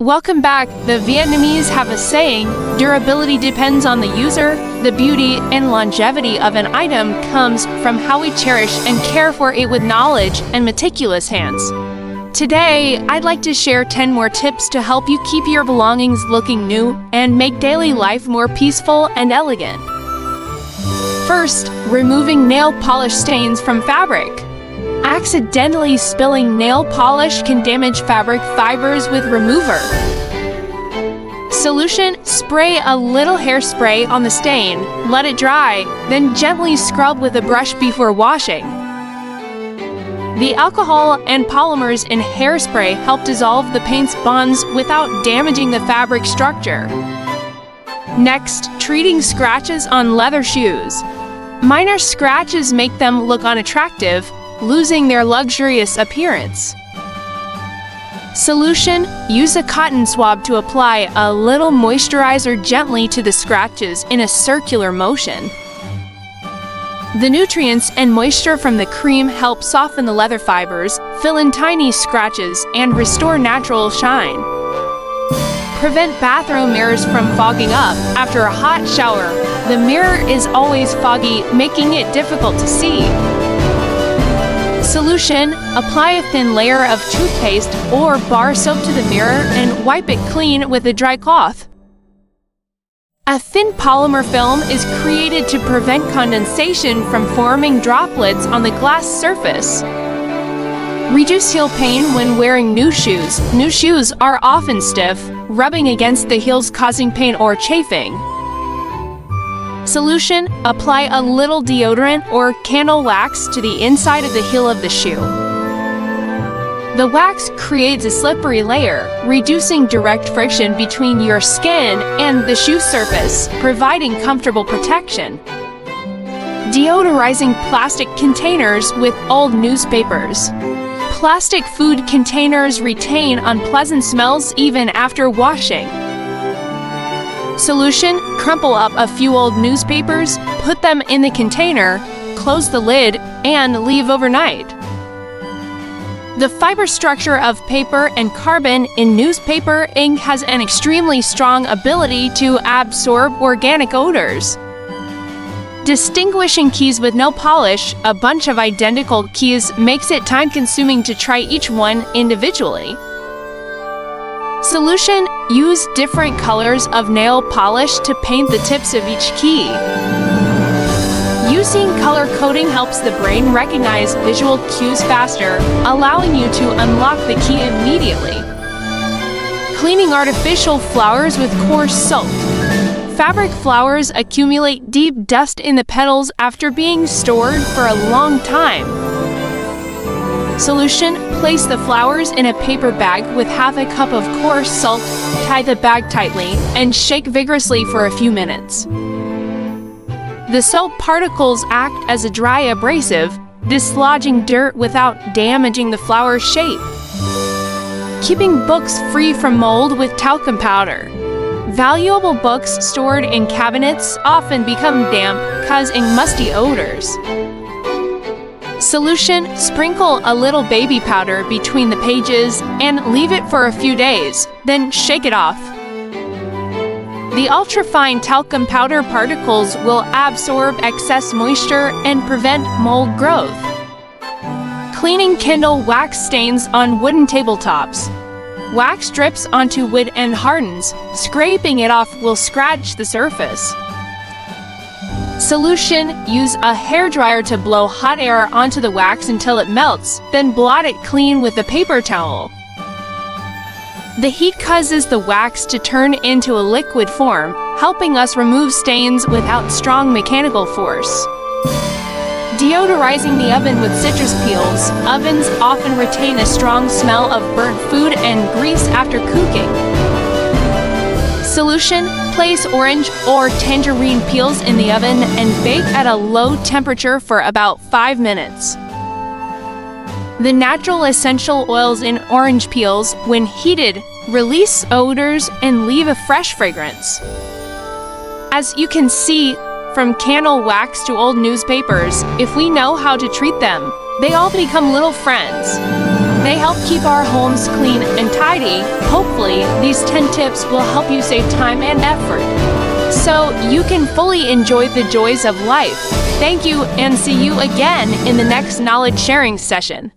Welcome back. The Vietnamese have a saying, durability depends on the user. The beauty and longevity of an item comes from how we cherish and care for it with knowledge and meticulous hands. Today, I'd like to share 10 more tips to help you keep your belongings looking new and make daily life more peaceful and elegant. First, removing nail polish stains from fabric. Accidentally spilling nail polish can damage fabric fibers with remover. Solution: spray a little hairspray on the stain, let it dry, then gently scrub with a brush before washing. The alcohol and polymers in hairspray help dissolve the paint's bonds without damaging the fabric structure. Next, treating scratches on leather shoes. Minor scratches make them look unattractive, losing their luxurious appearance. Solution: use a cotton swab to apply a little moisturizer gently to the scratches in a circular motion. The nutrients and moisture from the cream help soften the leather fibers, fill in tiny scratches, and restore natural shine. Prevent bathroom mirrors from fogging up. After a hot shower, the mirror is always foggy, making it difficult to see. Solution: apply a thin layer of toothpaste or bar soap to the mirror and wipe it clean with a dry cloth. A thin polymer film is created to prevent condensation from forming droplets on the glass surface. Reduce heel pain when wearing new shoes. New shoes are often stiff, rubbing against the heels causing pain or chafing. Solution: apply a little deodorant or candle wax to the inside of the heel of the shoe. The wax creates a slippery layer, reducing direct friction between your skin and the shoe surface, providing comfortable protection. Deodorizing plastic containers with old newspapers. Plastic food containers retain unpleasant smells even after washing. Solution: crumple up a few old newspapers, put them in the container, close the lid, and leave overnight. The fiber structure of paper and carbon in newspaper ink has an extremely strong ability to absorb organic odors. Distinguishing keys with no polish, a bunch of identical keys, makes it time-consuming to try each one individually. Solution: use different colors of nail polish to paint the tips of each key. Using color coding helps the brain recognize visual cues faster, allowing you to unlock the key immediately. Cleaning artificial flowers with coarse soap. Fabric flowers accumulate deep dust in the petals after being stored for a long time. Solution: place the flowers in a paper bag with half a cup of coarse salt, tie the bag tightly, and shake vigorously for a few minutes. The salt particles act as a dry abrasive, dislodging dirt without damaging the flower's shape. Keeping books free from mold with talcum powder. Valuable books stored in cabinets often become damp, causing musty odors. Solution: sprinkle a little baby powder between the pages and leave it for a few days, then shake it off. The ultrafine talcum powder particles will absorb excess moisture and prevent mold growth. Cleaning Kindle wax stains on wooden tabletops. Wax drips onto wood and hardens. Scraping it off will scratch the surface. Solution: use a hairdryer to blow hot air onto the wax until it melts, then blot it clean with a paper towel. The heat causes the wax to turn into a liquid form, helping us remove stains without strong mechanical force. Deodorizing the oven with citrus peels. Ovens often retain a strong smell of burnt food and grease after cooking. Solution: place orange or tangerine peels in the oven and bake at a low temperature for about 5 minutes. The natural essential oils in orange peels, when heated, release odors and leave a fresh fragrance. As you can see, from candle wax to old newspapers, if we know how to treat them, they all become little friends. They help keep our homes clean and tidy. Hopefully, these 10 tips will help you save time and effort, so you can fully enjoy the joys of life. Thank you, and see you again in the next knowledge sharing session.